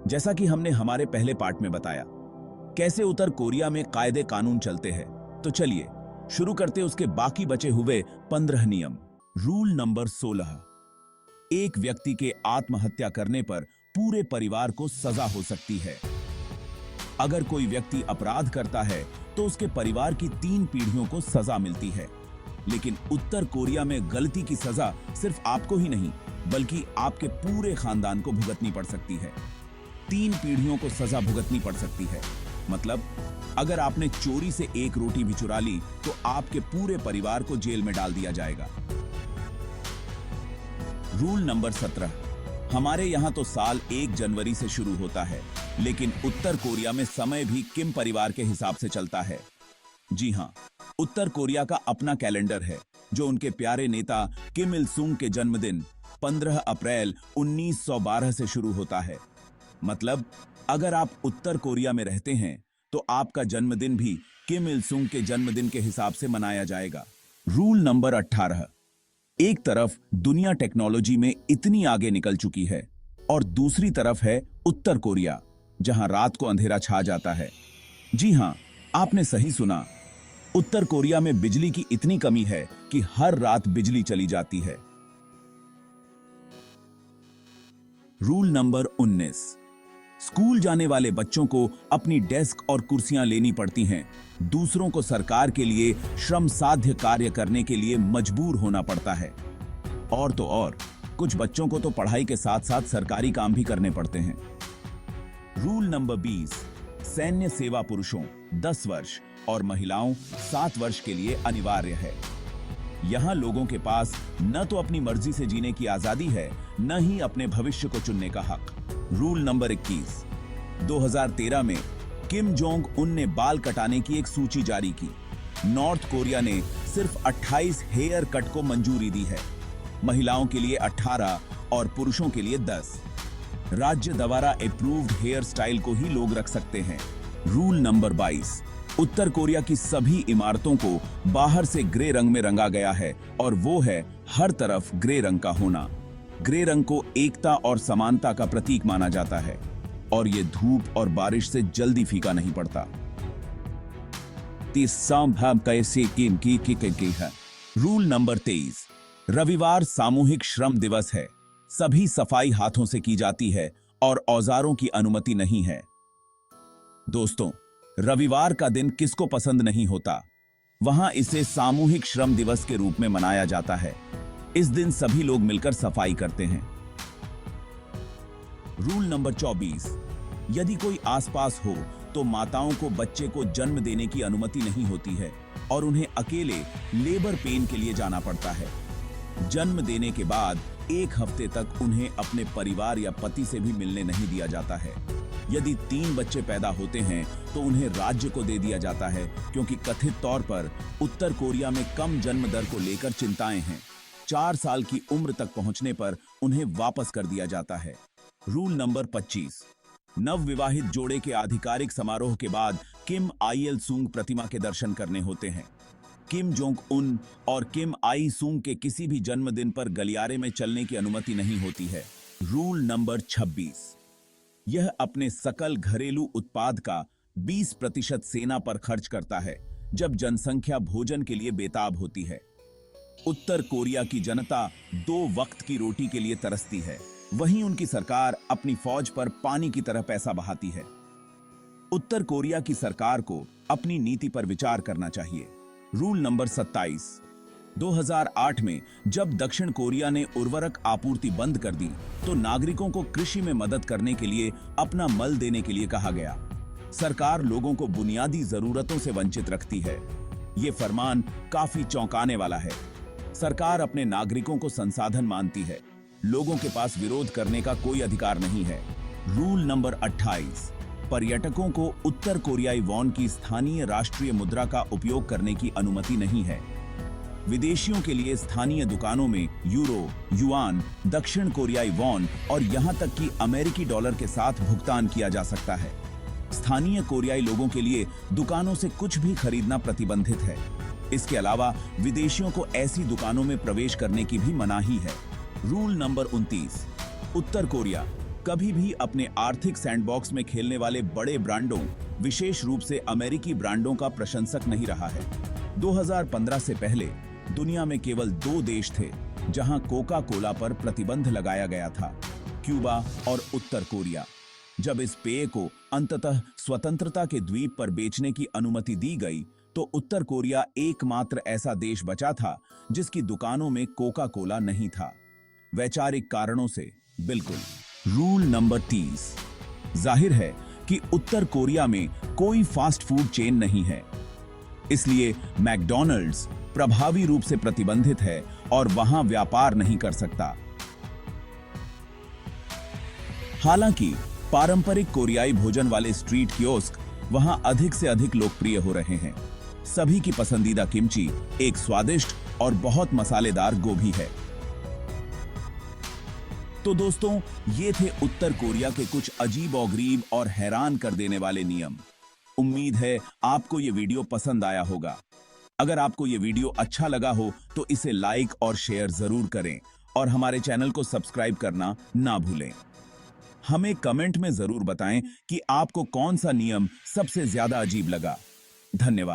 जैसा कि हमने हमारे पहले पार्ट में बताया, कैसे उत्तर कोरिया में कायदे कानून चलते हैं, तो चलिए शुरू करते उसके बाकी बचे हुए 15 नियम। Rule number 16। एक व्यक्ति के आत्महत्या करने पर पूरे परिवार को सजा हो सकती है। अगर कोई व्यक्ति अपराध करता है तो उसके परिवार की 3 पीढ़ियों को सजा मिलती है। लेकिन उत्तर कोरिया में गलती की सजा सिर्फ आपको ही नहीं, बल्कि आपके पूरे खानदान को भुगतनी पड़ सकती है। 3 पीढ़ियों को सजा भुगतनी पड़ सकती है। मतलब अगर आपने चोरी से 1 रोटी भी चुरा ली तो आपके पूरे परिवार को जेल में डाल दिया जाएगा। Rule number 17। हमारे यहां तो साल 1 जनवरी से शुरू होता है, लेकिन उत्तर कोरिया में समय भी किम परिवार के हिसाब से चलता है। जी हां, उत्तर कोरिया का अपना कैलेंडर है, जो उनके प्यारे नेता किम इल सुंग के जन्मदिन 15 अप्रैल 1912 से शुरू होता है। मतलब अगर आप उत्तर कोरिया में रहते हैं तो आपका जन्मदिन भी किम इल सुंग के जन्मदिन के हिसाब से मनाया जाएगा। Rule number 18। एक तरफ दुनिया टेक्नोलॉजी में इतनी आगे निकल चुकी है और दूसरी तरफ है उत्तर कोरिया, जहां रात को अंधेरा छा जाता है। जी हां, आपने सही सुना। उत्तर कोरिया में बिजली की इतनी कमी है कि हर रात बिजली चली जाती है। Rule number 19। स्कूल जाने वाले बच्चों को अपनी डेस्क और कुर्सियां लेनी पड़ती हैं। दूसरों को सरकार के लिए श्रम साध्य कार्य करने के लिए मजबूर होना पड़ता है। और तो और, कुछ बच्चों को तो पढ़ाई के साथ साथ सरकारी काम भी करने पड़ते हैं। Rule number 20। सैन्य सेवा पुरुषों 10 वर्ष और महिलाओं 7 वर्ष के लिए अनिवार्य है। यहां लोगों के पास न तो अपनी मर्जी से जीने की आजादी है, न ही अपने भविष्य को चुनने का हक। Rule number 21। 2013 में किम जोंग उन ने बाल कटाने की एक सूची जारी की। नॉर्थ कोरिया ने सिर्फ 28 हेयर कट को मंजूरी दी है। महिलाओं के लिए 18 और पुरुषों के लिए 10। राज्य द्वारा अप्रूव्ड हेयर स्टाइल को ही लोग रख सकते हैं। Rule number 22। उत्तर कोरिया की सभी इमारतों को बाहर से ग्रे रंग में रंगा गया है, और वो है हर तरफ ग्रे रंग का होना। ग्रे रंग को एकता और समानता का प्रतीक माना जाता है, और ये धूप और बारिश से जल्दी फीका नहीं पड़ता। Rule number 23। रविवार सामूहिक श्रम दिवस है। सभी सफाई हाथों से की जाती है और औजारों की अनुमति नहीं है। दोस्तों, रविवार का दिन किसको पसंद नहीं होता। वहां इसे सामूहिक श्रम दिवस के रूप में मनाया जाता है। इस दिन सभी लोग मिलकर सफाई करते हैं। Rule number 24। यदि कोई आसपास हो तो माताओं को बच्चे को जन्म देने की अनुमति नहीं होती है और उन्हें अकेले लेबर पेन के लिए जाना पड़ता है। जन्म देने के बाद 1 हफ्ते तक उन्हें अपने परिवार या पति से भी मिलने नहीं दिया जाता है। यदि 3 बच्चे पैदा होते हैं तो उन्हें राज्य को दे दिया जाता है, क्योंकि कथित तौर पर उत्तर कोरिया में कम जन्म दर को लेकर चिंताएं हैं। 4 साल की उम्र तक पहुंचने पर उन्हें वापस कर दिया जाता है। Rule number 25। नवविवाहित जोड़े के आधिकारिक समारोह के बाद किम आइल सुंग प्रतिमा के दर्शन करने होते हैं। किम जोंग उन और किम आई सुंग के किसी भी जन्मदिन पर गलियारे में चलने की अनुमति नहीं होती है। Rule number 26। यह अपने सकल घरेलू उत्पाद का 20% सेना पर खर्च करता है जब जनसंख्या भोजन के लिए बेताब होती है। उत्तर कोरिया की जनता 2 वक्त की रोटी के लिए तरसती है, वहीं उनकी सरकार अपनी फौज पर पानी की तरह पैसा बहाती है। उत्तर कोरिया की सरकार को अपनी नीति पर विचार करना चाहिए। Rule number 27। 2008 में जब दक्षिण कोरिया ने उर्वरक आपूर्ति बंद कर दी तो नागरिकों को कृषि में मदद करने के लिए अपना मल देने के लिए कहा गया। सरकार लोगों को बुनियादी जरूरतों से वंचित रखती है। ये फरमान काफी चौंकाने वाला है। सरकार अपने नागरिकों को संसाधन मानती है। लोगों के पास विरोध करने का कोई अधिकार नहीं है। Rule number 28। पर्यटकों को उत्तर कोरियाई वॉन की स्थानीय राष्ट्रीय मुद्रा का उपयोग करने की अनुमति नहीं है। विदेशियों के लिए स्थानीय दुकानों में यूरो, युआन, दक्षिण कोरियाई वॉन और यहां तक कि अमेरिकी डॉलर के साथ भुगतान किया जा सकता है। स्थानीय कोरियाई लोगों के लिए दुकानों से कुछ भी खरीदना प्रतिबंधित है। इसके अलावा विदेशियों को ऐसी दुकानों में प्रवेश करने की भी मनाही है। Rule number 29। उत्तर कोरिया कभी भी अपने आर्थिक सैंडबॉक्स में खेलने वाले बड़े ब्रांडों, विशेष रूप से अमेरिकी ब्रांडों का प्रशंसक नहीं रहा है। 2015 से पहले दुनिया में केवल 2 देश थे जहां कोका कोला पर प्रतिबंध लगाया गया था, क्यूबा और उत्तर कोरिया। जब इस पेय को अंततः स्वतंत्रता के द्वीप पर बेचने की अनुमति दी गई, तो उत्तर कोरिया एकमात्र ऐसा देश बचा था जिसकी दुकानों में कोका कोला नहीं था। वैचारिक कारणों से बिल्कुल। Rule number 30। जाहिर है कि उत्तर कोरिया में कोई फास्ट फूड चेन नहीं है, इसलिए मैकडॉनल्ड्स प्रभावी रूप से प्रतिबंधित है और वहां व्यापार नहीं कर सकता। हालांकि पारंपरिक कोरियाई भोजन वाले स्ट्रीट कियोस्क वहां अधिक से अधिक लोकप्रिय हो रहे हैं। सभी की पसंदीदा किमची एक स्वादिष्ट और बहुत मसालेदार गोभी है। तो दोस्तों, ये थे उत्तर कोरिया के कुछ अजीबोगरीब और हैरान कर देने वाले नियम। उम्मीद है आपको ये वीडियो पसंद आया होगा। अगर आपको ये वीडियो अच्छा लगा हो तो इसे लाइक और शेयर जरूर करें और हमारे चैनल को सब्सक्राइब करना ना भूलें। हमें कमेंट में जरूर बताएं कि आपको कौन सा नियम सबसे ज्यादा अजीब लगा। धन्यवाद।